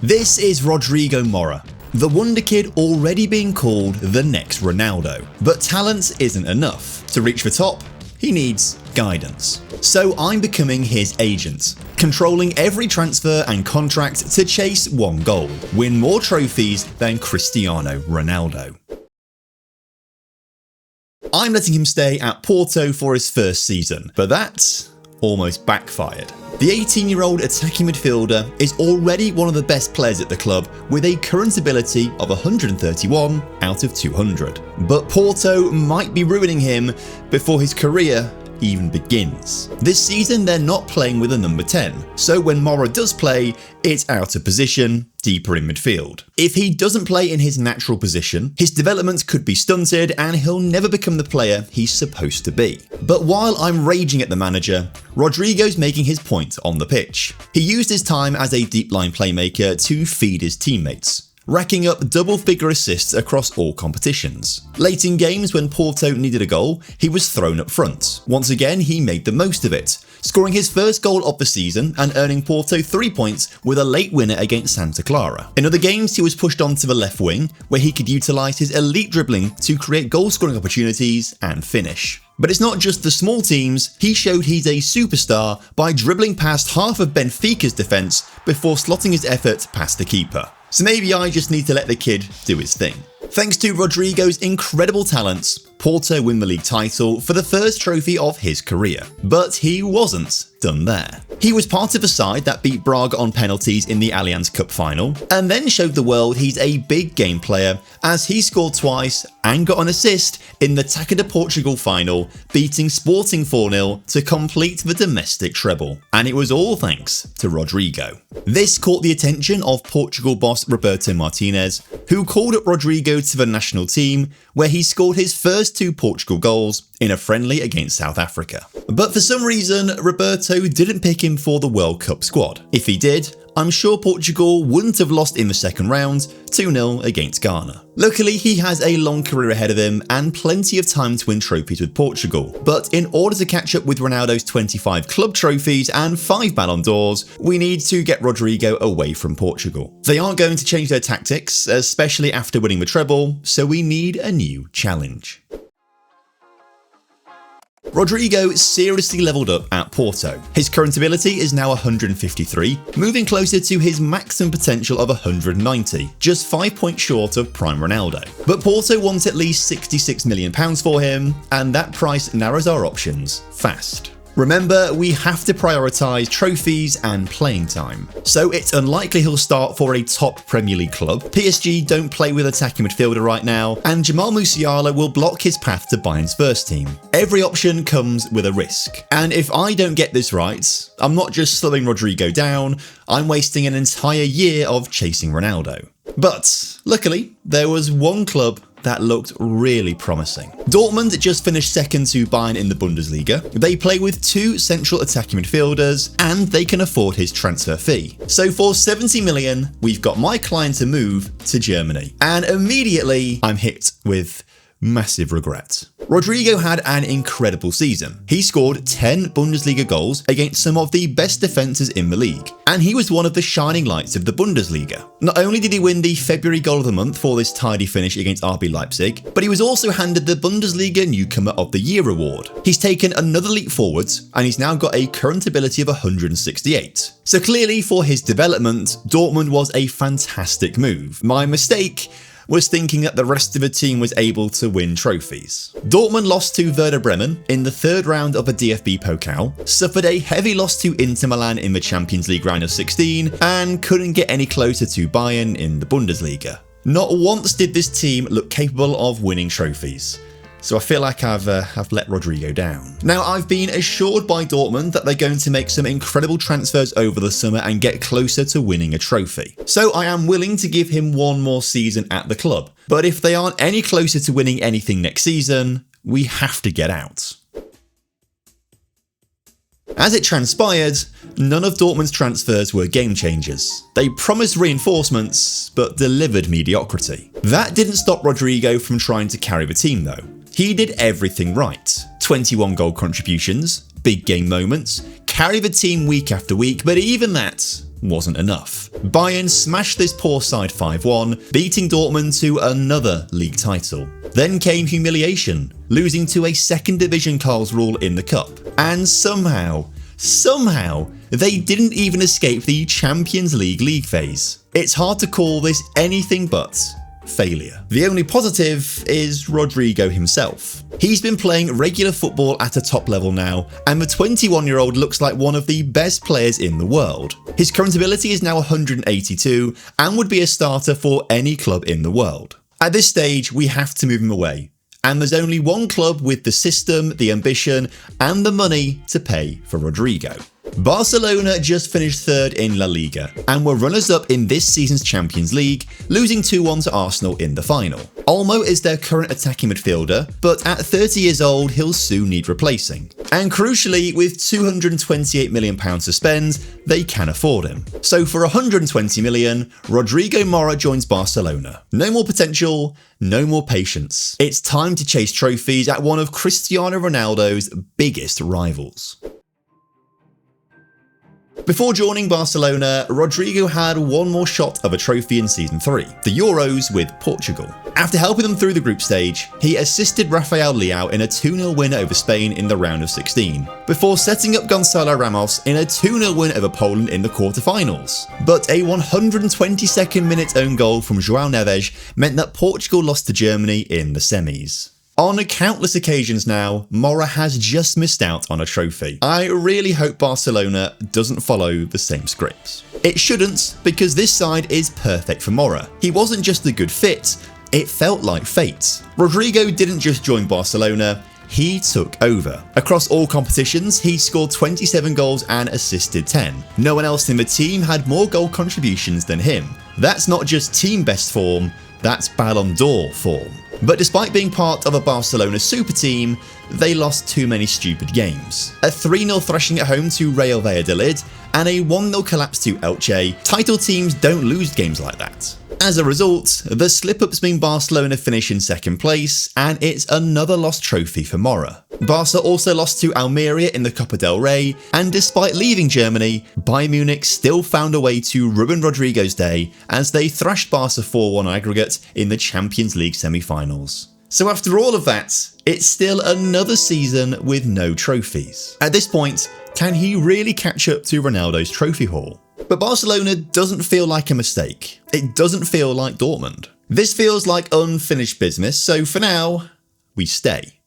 This is Rodrigo Mora, the wonderkid already being called the next Ronaldo. But talent isn't enough. To reach the top, he needs guidance. So I'm becoming his agent, controlling every transfer and contract to chase one goal: win more trophies than Cristiano Ronaldo. I'm letting him stay at Porto for his first season, but that almost backfired. The 18-year-old attacking midfielder is already one of the best players at the club with a current ability of 131 out of 200. But Porto might be ruining him before his career even begins. This season they're not playing with a number 10, so when Mora does play, it's out of position, deeper in midfield. If he doesn't play in his natural position, his development could be stunted and he'll never become the player he's supposed to be. But while I'm raging at the manager, Rodrigo's making his point on the pitch. He used his time as a deep line playmaker to feed his teammates, racking up double-figure assists across all competitions. Late in games when Porto needed a goal, he was thrown up front. Once again, he made the most of it, scoring his first goal of the season and earning Porto 3 points with a late winner against Santa Clara. In other games, he was pushed onto the left wing, where he could utilise his elite dribbling to create goal-scoring opportunities and finish. But it's not just the small teams. He showed he's a superstar by dribbling past half of Benfica's defence before slotting his effort past the keeper. So maybe I just need to let the kid do his thing. Thanks to Rodrigo's incredible talents, Porto win the league title for the first trophy of his career. But he wasn't done there. He was part of a side that beat Braga on penalties in the Allianz Cup final, and then showed the world he's a big game player as he scored twice and got an assist in the Taça de Portugal final, beating Sporting 4-0 to complete the domestic treble. And it was all thanks to Rodrigo. This caught the attention of Portugal boss Roberto Martinez, who called up Rodrigo to the national team, where he scored his first 2 Portugal goals in a friendly against South Africa. But for some reason, Roberto didn't pick him for the World Cup squad. If he did, I'm sure Portugal wouldn't have lost in the second round 2-0 against Ghana. Luckily, he has a long career ahead of him and plenty of time to win trophies with Portugal. But in order to catch up with Ronaldo's 25 club trophies and 5 Ballon d'Ors, we need to get Rodrigo away from Portugal. They aren't going to change their tactics, especially after winning the treble, so we need a new challenge. Rodrigo seriously leveled up at Porto. His current ability is now 153, moving closer to his maximum potential of 190, just 5 points short of prime Ronaldo. But Porto wants at least £66 million for him, and that price narrows our options fast. Remember, we have to prioritise trophies and playing time, so it's unlikely he'll start for a top Premier League club. PSG don't play with attacking midfielder right now, and Jamal Musiala will block his path to Bayern's first team. Every option comes with a risk, and if I don't get this right, I'm not just slowing Rodrigo down, I'm wasting an entire year of chasing Ronaldo. But luckily, there was one club that looked really promising. Dortmund just finished second to Bayern in the Bundesliga. They play with 2 central attacking midfielders and they can afford his transfer fee. So for 70 million, we've got my client to move to Germany. And immediately I'm hit with massive regret. Rodrigo had an incredible season. He scored 10 Bundesliga goals against some of the best defences in the league, and he was one of the shining lights of the Bundesliga. Not only did he win the February Goal of the Month for this tidy finish against RB Leipzig, but he was also handed the Bundesliga Newcomer of the Year award. He's taken another leap forwards, and he's now got a current ability of 168. So clearly for his development, Dortmund was a fantastic move. My mistake was thinking that the rest of the team was able to win trophies. Dortmund lost to Werder Bremen in the 3rd round of the DFB Pokal, suffered a heavy loss to Inter Milan in the Champions League round of 16, and couldn't get any closer to Bayern in the Bundesliga. Not once did this team look capable of winning trophies. So I feel like I've let Rodrigo down. Now, I've been assured by Dortmund that they're going to make some incredible transfers over the summer and get closer to winning a trophy. So I am willing to give him one more season at the club. But if they aren't any closer to winning anything next season, we have to get out. As it transpired, none of Dortmund's transfers were game changers. They promised reinforcements, but delivered mediocrity. That didn't stop Rodrigo from trying to carry the team though. He did everything right. 21 goal contributions, big game moments, carry the team week after week, but even that wasn't enough. Bayern smashed this poor side 5-1, beating Dortmund to another league title. Then came humiliation, losing to a second division Karlsruhe in the cup. And somehow, they didn't even escape the Champions League phase. It's hard to call this anything but failure. The only positive is Rodrigo himself. He's been playing regular football at a top level now, and the 21-year-old looks like one of the best players in the world. His current ability is now 182 and would be a starter for any club in the world. At this stage, we have to move him away, and there's only one club with the system, the ambition, and the money to pay for Rodrigo. Barcelona just finished third in La Liga and were runners-up in this season's Champions League, losing 2-1 to Arsenal in the final. Olmo is their current attacking midfielder, but at 30 years old, he'll soon need replacing. And crucially, with £228 million to spend, they can afford him. So for £120 million, Rodrigo Mora joins Barcelona. No more potential, no more patience. It's time to chase trophies at one of Cristiano Ronaldo's biggest rivals. Before joining Barcelona, Rodrigo had one more shot of a trophy in Season 3, the Euros with Portugal. After helping them through the group stage, he assisted Rafael Leao in a 2-0 win over Spain in the round of 16, before setting up Gonzalo Ramos in a 2-0 win over Poland in the quarterfinals. But a 122nd minute own goal from João Neves meant that Portugal lost to Germany in the semis. On countless occasions now, Mora has just missed out on a trophy. I really hope Barcelona doesn't follow the same script. It shouldn't, because this side is perfect for Mora. He wasn't just a good fit, it felt like fate. Rodrigo didn't just join Barcelona, he took over. Across all competitions, he scored 27 goals and assisted 10. No one else in the team had more goal contributions than him. That's not just team best form, that's Ballon d'Or form. But despite being part of a Barcelona super team, they lost too many stupid games. A 3-0 thrashing at home to Real Valladolid and a 1-0 collapse to Elche. Title teams don't lose games like that. As a result, the slip-ups mean Barcelona finish in second place, and it's another lost trophy for Mora. Barca also lost to Almeria in the Copa del Rey, and despite leaving Germany, Bayern Munich still found a way to ruin Rodrigo's day as they thrashed Barca 4-1 aggregate in the Champions League semi-finals. So after all of that, it's still another season with no trophies. At this point, can he really catch up to Ronaldo's trophy haul? But Barcelona doesn't feel like a mistake. It doesn't feel like Dortmund. This feels like unfinished business, so for now, we stay.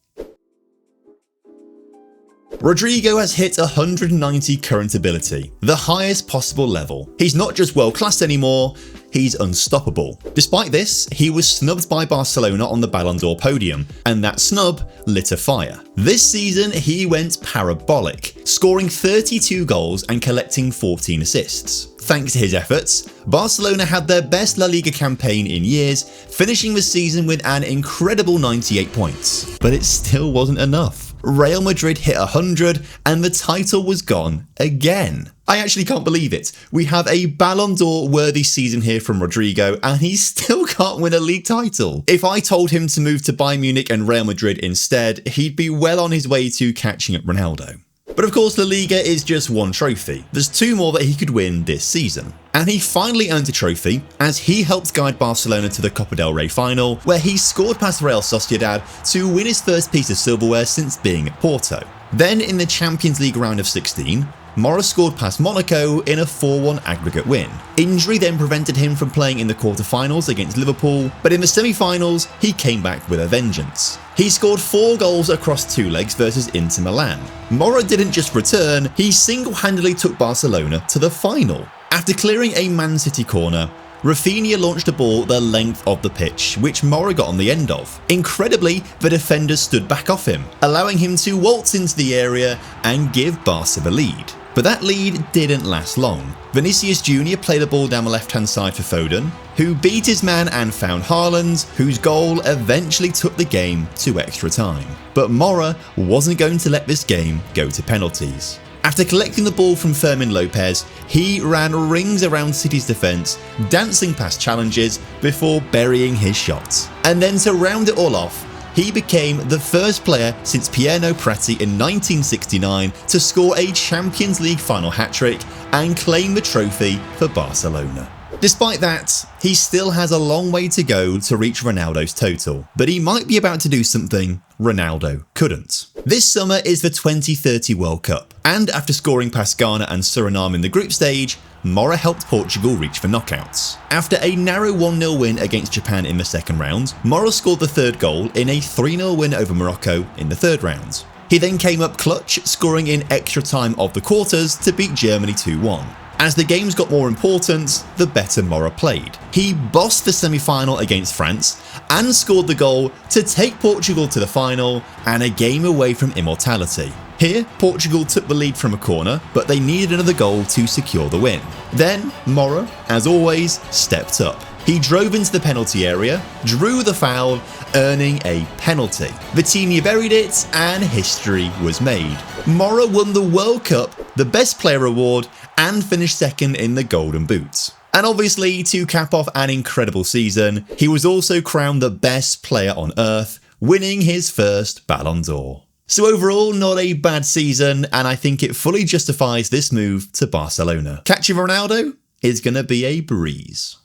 Rodrigo has hit 190 current ability, the highest possible level. He's not just world class anymore, he's unstoppable. Despite this, he was snubbed by Barcelona on the Ballon d'Or podium, and that snub lit a fire. This season, he went parabolic, scoring 32 goals and collecting 14 assists. Thanks to his efforts, Barcelona had their best La Liga campaign in years, finishing the season with an incredible 98 points. But it still wasn't enough. Real Madrid hit 100 and the title was gone again. I actually can't believe it. We have a Ballon d'Or worthy season here from Rodrigo and he still can't win a league title. If I told him to move to Bayern Munich and Real Madrid instead, he'd be well on his way to catching up Ronaldo. But of course, La Liga is just one trophy. There's two more that he could win this season. And he finally earned a trophy as he helped guide Barcelona to the Copa del Rey final, where he scored past Real Sociedad to win his first piece of silverware since being at Porto. Then in the Champions League round of 16, Mora scored past Monaco in a 4-1 aggregate win. Injury then prevented him from playing in the quarterfinals against Liverpool, but in the semi-finals, he came back with a vengeance. He scored 4 goals across 2 legs versus Inter Milan. Mora didn't just return, he single-handedly took Barcelona to the final. After clearing a Man City corner, Rafinha launched a ball the length of the pitch, which Mora got on the end of. Incredibly, the defenders stood back off him, allowing him to waltz into the area and give Barca the lead. But that lead didn't last long. Vinicius Jr. played the ball down the left-hand side for Foden, who beat his man and found Haaland, whose goal eventually took the game to extra time. But Mora wasn't going to let this game go to penalties. After collecting the ball from Fermin Lopez, he ran rings around City's defence, dancing past challenges before burying his shots. And then to round it all off, he became the first player since Piero Prati in 1969 to score a Champions League final hat-trick and claim the trophy for Barcelona. Despite that, he still has a long way to go to reach Ronaldo's total, but he might be about to do something Ronaldo couldn't. This summer is the 2030 World Cup, and after scoring past Ghana and Suriname in the group stage, Mora helped Portugal reach the knockouts. After a narrow 1-0 win against Japan in the second round, Mora scored the third goal in a 3-0 win over Morocco in the third round. He then came up clutch, scoring in extra time of the quarters to beat Germany 2-1. As the games got more important, the better Mora played. He bossed the semi-final against France and scored the goal to take Portugal to the final and a game away from immortality. Here, Portugal took the lead from a corner, but they needed another goal to secure the win. Then, Mora, as always, stepped up. He drove into the penalty area, drew the foul, earning a penalty. Vitinha buried it, and history was made. Mora won the World Cup, the Best Player award, and finished second in the Golden Boot. And obviously, to cap off an incredible season, he was also crowned the best player on earth, winning his first Ballon d'Or. So overall, not a bad season, and I think it fully justifies this move to Barcelona. Catching Ronaldo is going to be a breeze.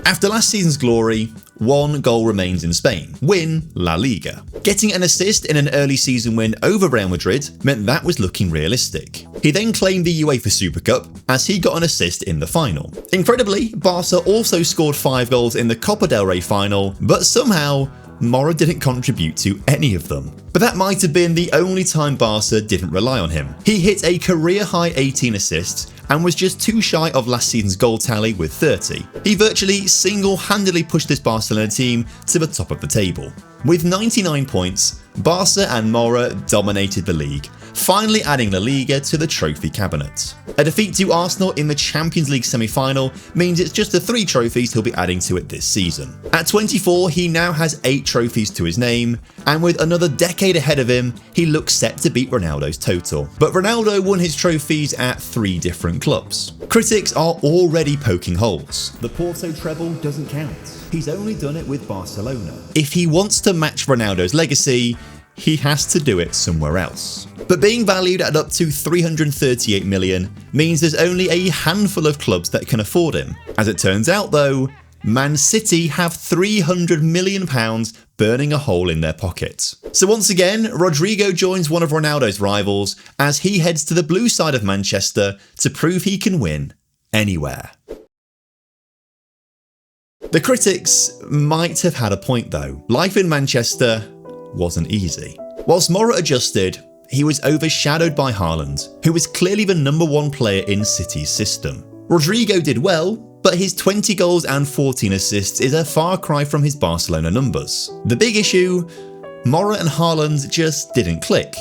After last season's glory, one goal remains in Spain: win La Liga. Getting an assist in an early season win over Real Madrid meant that was looking realistic. He then claimed the UEFA Super Cup as he got an assist in the final. Incredibly, Barca also scored 5 goals in the Copa del Rey final, but somehow Mora didn't contribute to any of them. But that might have been the only time Barca didn't rely on him. He hit a career-high 18 assists and was just too shy of last season's goal tally with 30. He virtually single-handedly pushed this Barcelona team to the top of the table. With 99 points, Barca and Mora dominated the league, finally adding La Liga to the trophy cabinet. A defeat to Arsenal in the Champions League semi-final means it's just the 3 trophies he'll be adding to it this season. At 24, he now has 8 trophies to his name, and with another decade ahead of him, he looks set to beat Ronaldo's total. But Ronaldo won his trophies at 3 different clubs. Critics are already poking holes. The Porto treble doesn't count. He's only done it with Barcelona. If he wants to match Ronaldo's legacy, he has to do it somewhere else. But being valued at up to 338 million means there's only a handful of clubs that can afford him. As it turns out though, Man City have £300 million burning a hole in their pockets. So once again, Rodrigo joins one of Ronaldo's rivals as he heads to the blue side of Manchester to prove he can win anywhere. The critics might have had a point though. Life in Manchester wasn't easy. Whilst Mora adjusted, he was overshadowed by Haaland, who was clearly the #1 player in City's system. Rodrigo did well, but his 20 goals and 14 assists is a far cry from his Barcelona numbers. The big issue, Mora and Haaland just didn't click,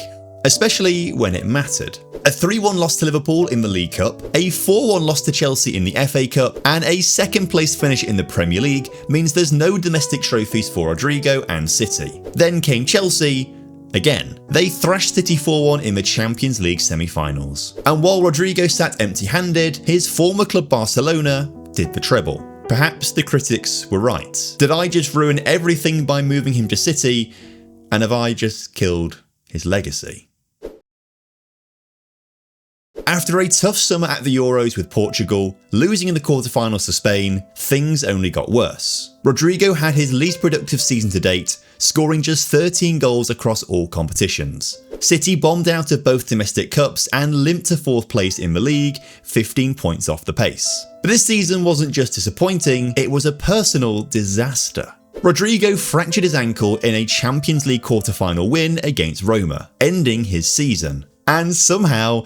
especially when it mattered. A 3-1 loss to Liverpool in the League Cup, a 4-1 loss to Chelsea in the FA Cup, and a second place finish in the Premier League means there's no domestic trophies for Rodrigo and City. Then came Chelsea. Again, they thrashed City 4-1 in the Champions League semi-finals. And while Rodrigo sat empty-handed, his former club Barcelona did the treble. Perhaps the critics were right. Did I just ruin everything by moving him to City? And have I just killed his legacy? After a tough summer at the Euros with Portugal, losing in the quarterfinals to Spain, things only got worse. Rodrigo had his least productive season to date, scoring just 13 goals across all competitions. City bombed out of both domestic cups and limped to 4th place in the league, 15 points off the pace. But this season wasn't just disappointing, it was a personal disaster. Rodrigo fractured his ankle in a Champions League quarterfinal win against Roma, ending his season. And somehow,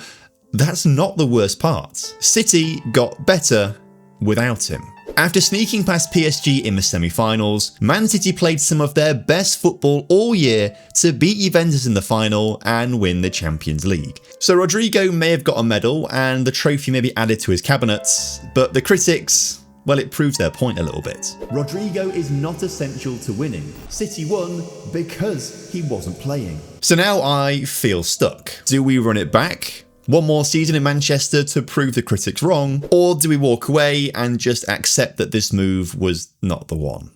that's not the worst part. City got better without him. After sneaking past PSG in the semi-finals, Man City played some of their best football all year to beat Juventus in the final and win the Champions League. So Rodrigo may have got a medal and the trophy may be added to his cabinet, but the critics, well, it proves their point a little bit. Rodrigo is not essential to winning. City won because he wasn't playing. So now I feel stuck. Do we run it back? One more season in Manchester to prove the critics wrong? Or do we walk away and just accept that this move was not the one?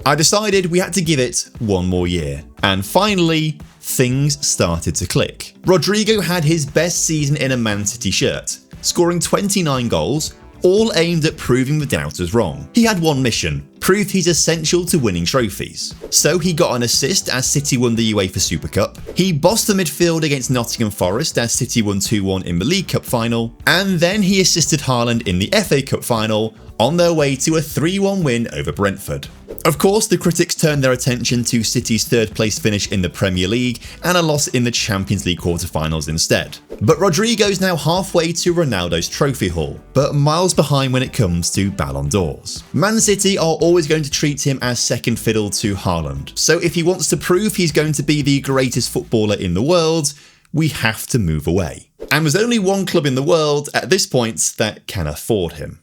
I decided we had to give it one more year. And finally, things started to click. Rodrigo had his best season in a Man City shirt, scoring 29 goals, all aimed at proving the doubters wrong. He had one mission: prove he's essential to winning trophies. So he got an assist as City won the UEFA Super Cup, he bossed the midfield against Nottingham Forest as City won 2-1 in the League Cup final, and then he assisted Haaland in the FA Cup final on their way to a 3-1 win over Brentford. Of course, the critics turned their attention to City's third place finish in the Premier League and a loss in the Champions League quarter-finals instead. But Rodrigo's now halfway to Ronaldo's trophy haul, but miles behind when it comes to Ballon d'Ors. Man City are always going to treat him as second fiddle to Haaland, so if he wants to prove he's going to be the greatest footballer in the world, we have to move away. And there's only one club in the world at this point that can afford him.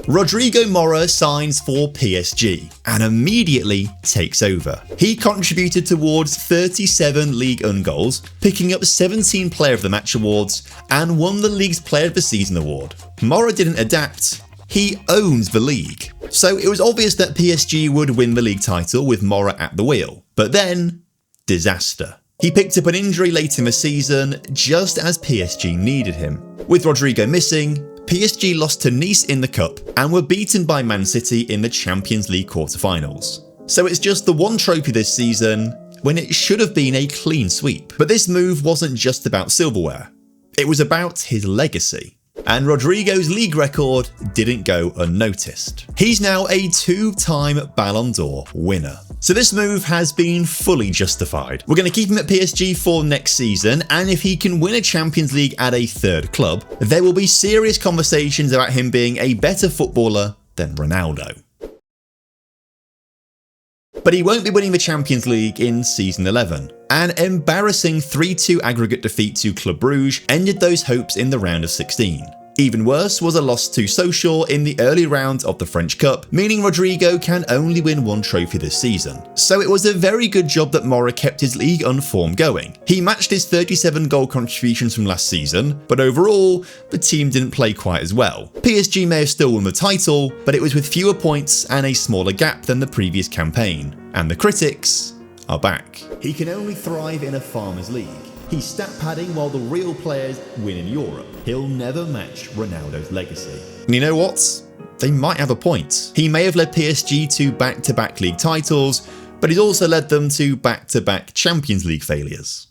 Rodrigo Mora signs for PSG and immediately takes over. He contributed towards 37 League 1 goals, picking up 17 Player of the Match awards and won the league's Player of the Season award. Mora didn't adapt, he owns the league. So it was obvious that PSG would win the league title with Mora at the wheel. But then, disaster. He picked up an injury late in the season, just as PSG needed him. With Rodrigo missing, PSG lost to Nice in the Cup and were beaten by Man City in the Champions League quarter-finals. So it's just the one trophy this season, when it should have been a clean sweep. But this move wasn't just about silverware, it was about his legacy. And Rodrigo's league record didn't go unnoticed. He's now a 2-time Ballon d'Or winner. So this move has been fully justified. We're going to keep him at PSG for next season, and if he can win a Champions League at a third club, there will be serious conversations about him being a better footballer than Ronaldo. But he won't be winning the Champions League in season 11. An embarrassing 3-2 aggregate defeat to Club Brugge ended those hopes in the round of 16. Even worse was a loss to Sochaux in the early rounds of the French Cup, meaning Rodrigo can only win one trophy this season. So it was a very good job that Mora kept his League 1 form going. He matched his 37 goal contributions from last season, but overall, the team didn't play quite as well. PSG may have still won the title, but it was with fewer points and a smaller gap than the previous campaign. And the critics are back. He can only thrive in a farmers' league. He's stat padding while the real players win in Europe. He'll never match Ronaldo's legacy. And you know what? They might have a point. He may have led PSG to back-to-back league titles, but he's also led them to back-to-back Champions League failures.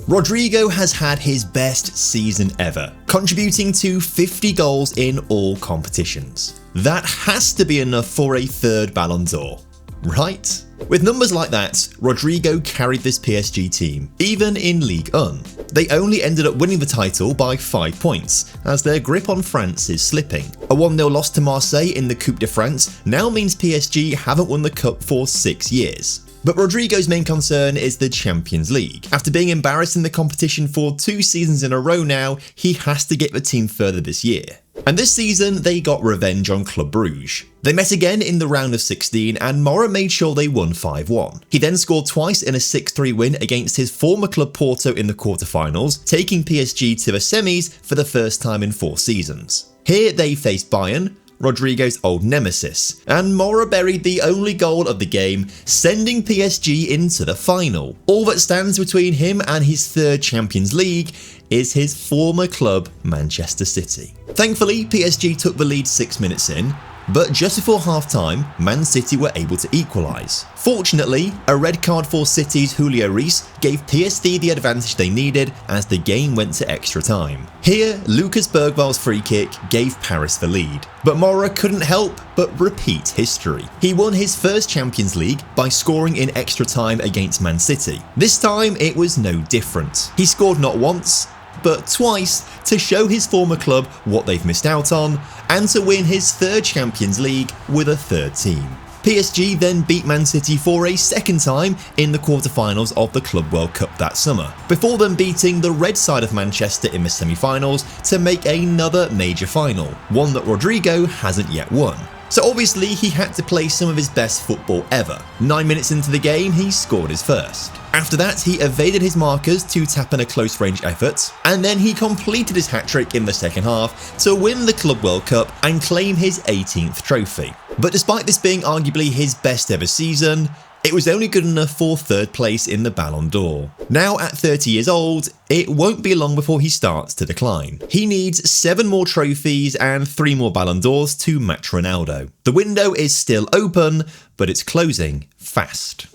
Rodrigo has had his best season ever, contributing to 50 goals in all competitions. That has to be enough for a third Ballon d'Or, right? With numbers like that, Rodrigo carried this PSG team, even in Ligue 1. They only ended up winning the title by 5 points, as their grip on France is slipping. A 1-0 loss to Marseille in the Coupe de France now means PSG haven't won the cup for 6 years. But Rodrigo's main concern is the Champions League. After being embarrassed in the competition for 2 seasons in a row now, he has to get the team further this year. And this season, they got revenge on Club Brugge. They met again in the round of 16 and Mora made sure they won 5-1. He then scored twice in a 6-3 win against his former club Porto in the quarterfinals, taking PSG to the semis for the first time in 4 seasons. Here they faced Bayern, Rodrigo's old nemesis, and Mora buried the only goal of the game, sending PSG into the final. All that stands between him and his third Champions League is his former club, Manchester City. Thankfully, PSG took the lead 6 minutes in, but just before half-time, Man City were able to equalise. Fortunately, a red card for City's Julio Reis gave PSG the advantage they needed as the game went to extra time. Here, Lucas Bergval's free kick gave Paris the lead, but Mora couldn't help but repeat history. He won his first Champions League by scoring in extra time against Man City. This time, it was no different. He scored not once, but twice to show his former club what they've missed out on and to win his third Champions League with a third team. PSG then beat Man City for a second time in the quarterfinals of the Club World Cup that summer, before then beating the red side of Manchester in the semi-finals to make another major final, one that Rodrigo hasn't yet won. So obviously he had to play some of his best football ever. 9 minutes into the game, he scored his first. After that, he evaded his markers to tap in a close-range effort, and then he completed his hat-trick in the second half to win the Club World Cup and claim his 18th trophy. But despite this being arguably his best ever season, it was only good enough for third place in the Ballon d'Or. Now at 30 years old, it won't be long before he starts to decline. He needs 7 more trophies and 3 more Ballon d'Ors to match Ronaldo. The window is still open, but it's closing fast.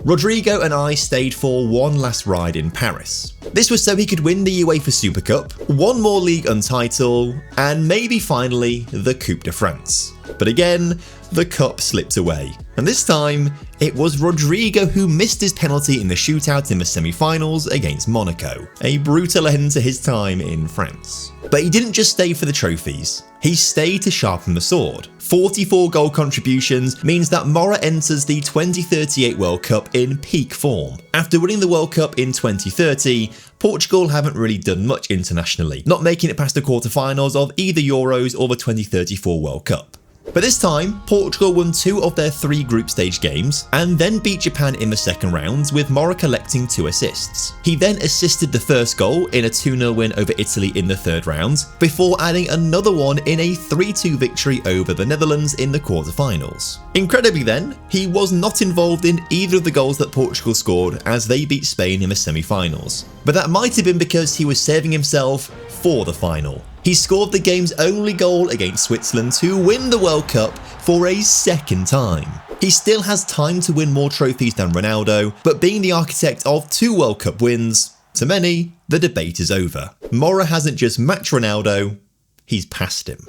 Rodrigo and I stayed for one last ride in Paris. This was so he could win the UEFA Super Cup, one more Ligue 1 title, and maybe finally the Coupe de France. But again, the cup slipped away. And this time, it was Rodrigo who missed his penalty in the shootout in the semi-finals against Monaco. A brutal end to his time in France. But he didn't just stay for the trophies. He stayed to sharpen the sword. 44 goal contributions means that Mora enters the 2038 World Cup in peak form. After winning the World Cup in 2030, Portugal haven't really done much internationally, not making it past the quarterfinals of either Euros or the 2034 World Cup. But this time, Portugal won 2 of their 3 group stage games and then beat Japan in the second round, with Mora collecting 2 assists. He then assisted the first goal in a 2-0 win over Italy in the third round, before adding another one in a 3-2 victory over the Netherlands in the quarterfinals. Incredibly then, he was not involved in either of the goals that Portugal scored as they beat Spain in the semi-finals. But that might have been because he was saving himself for the final. He scored the game's only goal against Switzerland to win the World Cup for a second time. He still has time to win more trophies than Ronaldo, but being the architect of 2 World Cup wins, to many, the debate is over. Mora hasn't just matched Ronaldo, he's passed him.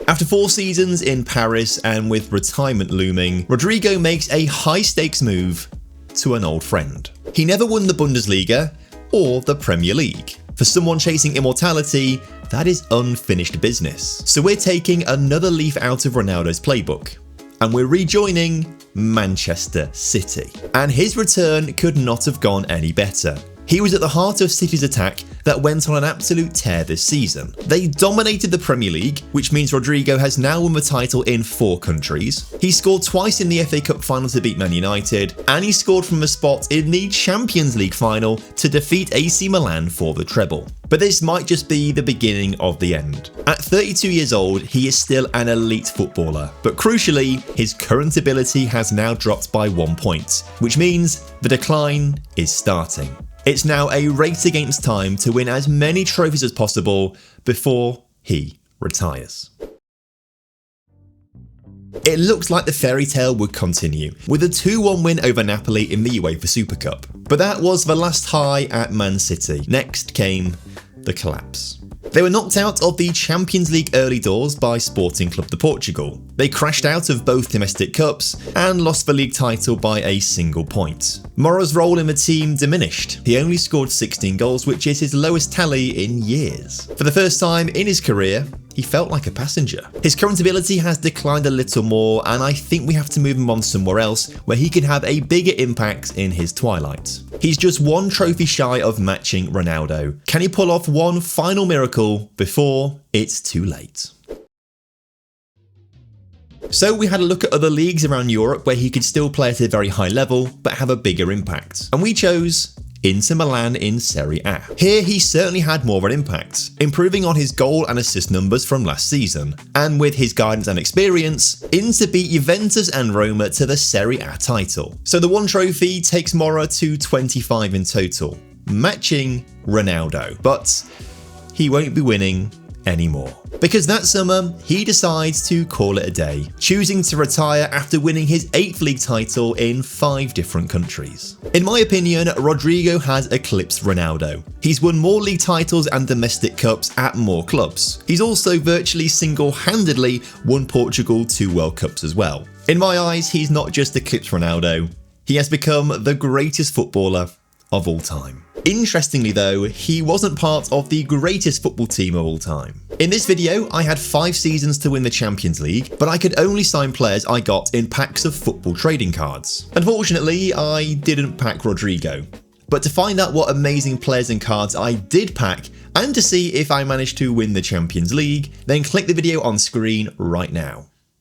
After 4 seasons in Paris and with retirement looming, Rodrigo makes a high-stakes move to an old friend. He never won the Bundesliga or the Premier League. For someone chasing immortality, that is unfinished business. So we're taking another leaf out of Ronaldo's playbook, and we're rejoining Manchester City. And his return could not have gone any better. He was at the heart of City's attack that went on an absolute tear this season. They dominated the Premier League, which means Rodrigo has now won the title in 4 countries. He scored twice in the FA Cup final to beat Man United, and he scored from a spot in the Champions League final to defeat AC Milan for the treble. But this might just be the beginning of the end. At 32 years old, he is still an elite footballer, but crucially, his current ability has now dropped by 1 point, which means the decline is starting. It's now a race against time to win as many trophies as possible before he retires. It looks like the fairy tale would continue, with a 2-1 win over Napoli in the UEFA Super Cup. But that was the last high at Man City. Next came the collapse. They were knocked out of the Champions League early doors by Sporting Club de Portugal. They crashed out of both domestic cups and lost the league title by a single point. Mora's role in the team diminished. He only scored 16 goals, which is his lowest tally in years. For the first time in his career, he felt like a passenger. His current ability has declined a little more, and I think we have to move him on somewhere else where he can have a bigger impact in his twilight. He's just 1 trophy shy of matching Ronaldo. Can he pull off one final miracle before it's too late? So we had a look at other leagues around Europe where he could still play at a very high level but have a bigger impact. And we chose Inter Milan in Serie A. Here he certainly had more of an impact, improving on his goal and assist numbers from last season. And with his guidance and experience, Inter beat Juventus and Roma to the Serie A title. So the 1 trophy takes Mora to 25 in total, matching Ronaldo. But he won't be winning anymore. Because that summer, he decides to call it a day, choosing to retire after winning his 8th league title in 5 different countries. In my opinion, Rodrigo has eclipsed Ronaldo. He's won more league titles and domestic cups at more clubs. He's also virtually single-handedly won Portugal 2 World Cups as well. In my eyes, he's not just eclipsed Ronaldo, he has become the greatest footballer of all time. Interestingly though, he wasn't part of the greatest football team of all time. In this video, I had 5 seasons to win the Champions League, but I could only sign players I got in packs of football trading cards. Unfortunately, I didn't pack Rodrigo. But to find out what amazing players and cards I did pack And to see if I managed to win the Champions League, then click the video on screen right now.